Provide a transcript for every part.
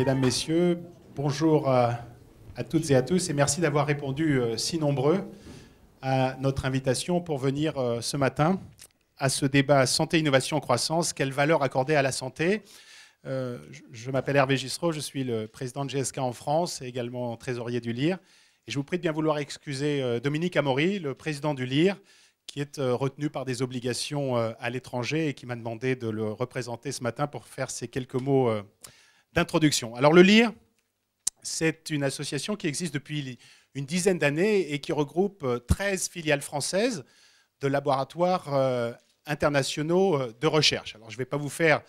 Mesdames, Messieurs, bonjour à toutes et à tous et merci d'avoir répondu si nombreux à notre invitation pour venir ce matin à ce débat Santé, Innovation, Croissance. Quelle valeur accorder à la santé? Je m'appelle Hervé Gissereau, je suis le président de GSK en France et également trésorier du LIR. Et je vous prie de bien vouloir excuser Dominique Amaury, le président du LIR, qui est retenu par des obligations à l'étranger et qui m'a demandé de le représenter ce matin pour faire ces quelques mots d'introduction. Alors le LIR, c'est une association qui existe depuis une dizaine d'années et qui regroupe 13 filiales françaises de laboratoires internationaux de recherche. Alors je ne vais pas vous faire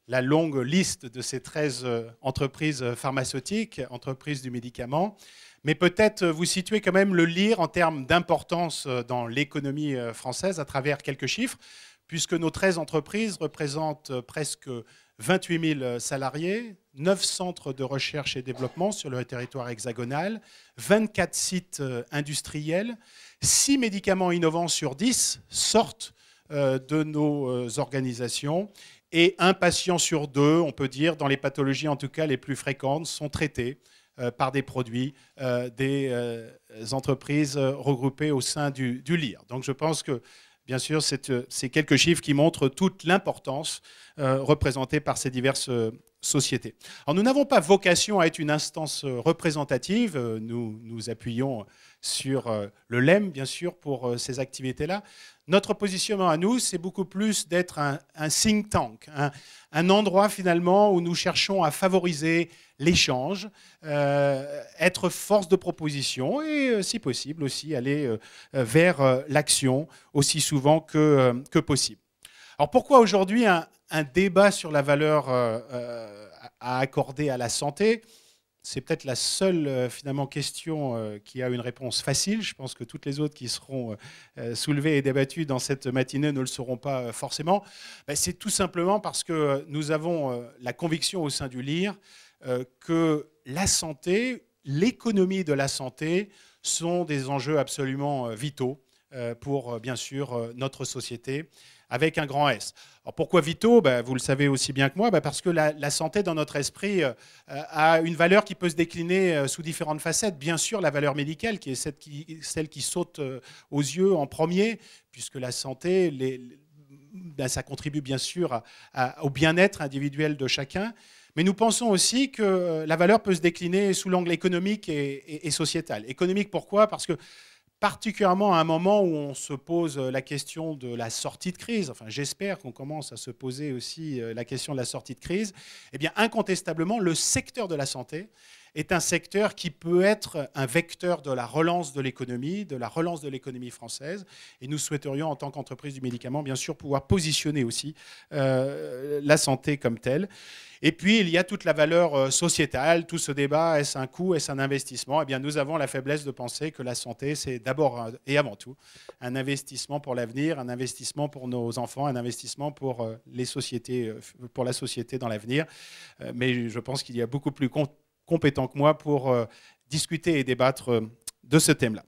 la longue liste de ces 13 entreprises pharmaceutiques, entreprises du médicament, mais peut-être vous situer quand même le LIR en termes d'importance dans l'économie française à travers quelques chiffres, puisque nos 13 entreprises représentent presque 28 000 salariés, 9 centres de recherche et développement sur le territoire hexagonal, 24 sites industriels, 6 médicaments innovants sur 10 sortent de nos organisations et un patient sur deux, on peut dire, dans les pathologies en tout cas les plus fréquentes, sont traités par des produits des entreprises regroupées au sein du LIR. Donc je pense que, bien sûr, c'est quelques chiffres qui montrent toute l'importance représentée par ces diverses sociétés. Alors nous n'avons pas vocation à être une instance représentative, nous nous appuyons sur le LEM, bien sûr, pour ces activités-là. Notre positionnement à nous, c'est beaucoup plus d'être un think tank, un endroit finalement où nous cherchons à favoriser l'échange, être force de proposition et, si possible, aussi aller vers l'action aussi souvent que possible. Alors pourquoi aujourd'hui un débat sur la valeur à accorder à la santé? C'est peut-être la seule finalement question qui a une réponse facile. Je pense que toutes les autres qui seront soulevées et débattues dans cette matinée ne le seront pas forcément. C'est tout simplement parce que nous avons la conviction au sein du LIR que la santé, l'économie de la santé sont des enjeux absolument vitaux pour, bien sûr, notre société, avec un grand S. Alors pourquoi vitaux? Vous le savez aussi bien que moi, parce que la santé dans notre esprit a une valeur qui peut se décliner sous différentes facettes. Bien sûr, la valeur médicale, qui est celle qui saute aux yeux en premier, puisque la santé, ça contribue bien sûr au bien-être individuel de chacun. Mais nous pensons aussi que la valeur peut se décliner sous l'angle économique et sociétal. Économique, pourquoi? Parce que particulièrement à un moment où on se pose la question de la sortie de crise, enfin j'espère qu'on commence à se poser aussi la question de la sortie de crise, eh bien incontestablement le secteur de la santé est un secteur qui peut être un vecteur de la relance de l'économie française. Et nous souhaiterions, en tant qu'entreprise du médicament, bien sûr, pouvoir positionner aussi la santé comme telle. Et puis, il y a toute la valeur sociétale. Tout ce débat, est-ce un coût, est-ce un investissement? Eh bien, nous avons la faiblesse de penser que la santé, c'est d'abord et avant tout un investissement pour l'avenir, un investissement pour nos enfants, un investissement pour les sociétés, pour la société dans l'avenir. Mais je pense qu'il y a beaucoup plus compétent que moi pour discuter et débattre de ce thème-là.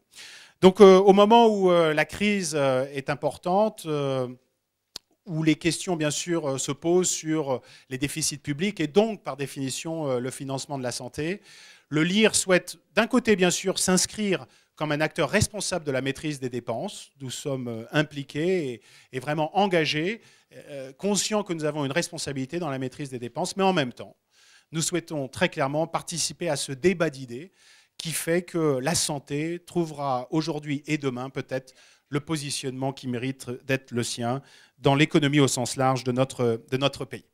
Donc au moment où la crise est importante, où les questions bien sûr se posent sur les déficits publics et donc par définition le financement de la santé, le LIR souhaite d'un côté bien sûr s'inscrire comme un acteur responsable de la maîtrise des dépenses. Nous sommes impliqués et vraiment engagés, conscients que nous avons une responsabilité dans la maîtrise des dépenses, mais en même temps, nous souhaitons très clairement participer à ce débat d'idées qui fait que la santé trouvera aujourd'hui et demain peut-être le positionnement qui mérite d'être le sien dans l'économie au sens large de notre pays.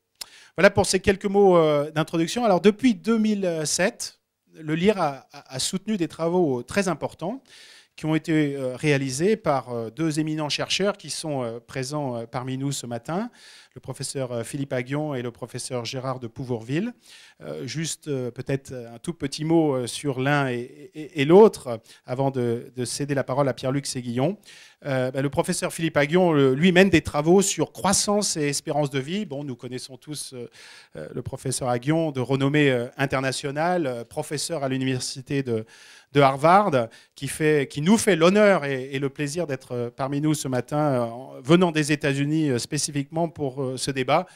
Voilà pour ces quelques mots d'introduction. Alors depuis 2007, le LIR a soutenu des travaux très importants qui ont été réalisés par deux éminents chercheurs qui sont présents parmi nous ce matin, le professeur Philippe Aghion et le professeur Gérard de Pouvourville. Juste peut-être un tout petit mot sur l'un et l'autre avant de céder la parole à Pierre-Luc Séguillon. Le professeur Philippe Aghion, lui, mène des travaux sur croissance et espérance de vie. Bon, nous connaissons tous le professeur Aghion, de renommée internationale, professeur à l'université de Harvard, qui nous fait l'honneur et le plaisir d'être parmi nous ce matin, venant des États-Unis spécifiquement pour ce débat.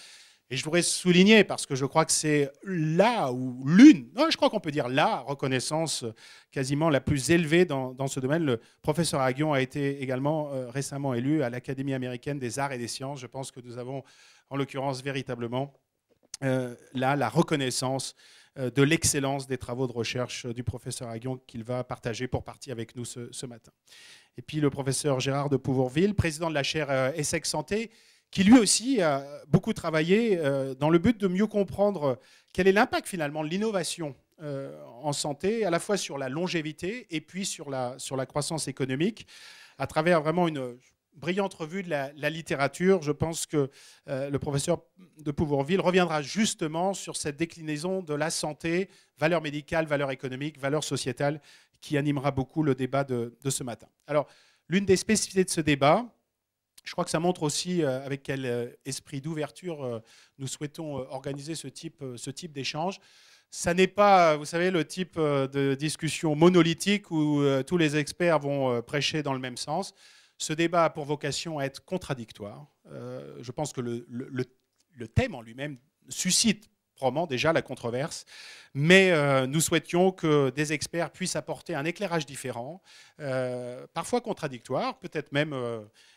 Et je voudrais souligner, parce que je crois que c'est là ou l'une, non, je crois qu'on peut dire la reconnaissance quasiment la plus élevée dans ce domaine. Le professeur Aguillon a été également récemment élu à l'Académie américaine des arts et des sciences. Je pense que nous avons, en l'occurrence, véritablement là la reconnaissance de l'excellence des travaux de recherche du professeur Aguillon qu'il va partager pour partie avec nous ce matin. Et puis le professeur Gérard de Pouvourville, président de la chaire ESSEC Santé, qui lui aussi a beaucoup travaillé dans le but de mieux comprendre quel est l'impact finalement de l'innovation en santé, à la fois sur la longévité et puis sur la croissance économique, à travers vraiment une brillante revue de la littérature. Je pense que le professeur de Pouvourville reviendra justement sur cette déclinaison de la santé, valeur médicale, valeur économique, valeur sociétale, qui animera beaucoup le débat de ce matin. Alors, l'une des spécificités de ce débat, je crois que ça montre aussi avec quel esprit d'ouverture nous souhaitons organiser ce type d'échange. Ça n'est pas, vous savez, le type de discussion monolithique où tous les experts vont prêcher dans le même sens. Ce débat a pour vocation à être contradictoire. Je pense que le thème en lui-même suscite probablement déjà la controverse, mais nous souhaitions que des experts puissent apporter un éclairage différent, parfois contradictoire, peut-être même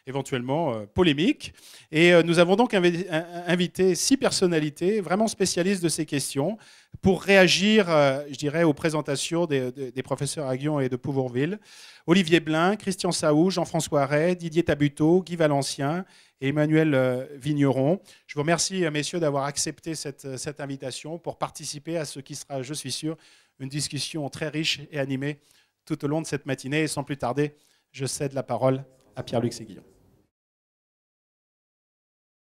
éventuellement polémique. Et nous avons donc invité 6 personnalités vraiment spécialistes de ces questions pour réagir, je dirais, aux présentations des professeurs Aguillon et de Pouvourville. Olivier Blin, Christian Saou, Jean-François Ray, Didier Tabuteau, Guy Valencien et Emmanuel Vigneron. Je vous remercie, messieurs, d'avoir accepté cette invitation pour participer à ce qui sera, je suis sûr, une discussion très riche et animée tout au long de cette matinée. Et sans plus tarder, je cède la parole à Pierre-Luc Séguillon.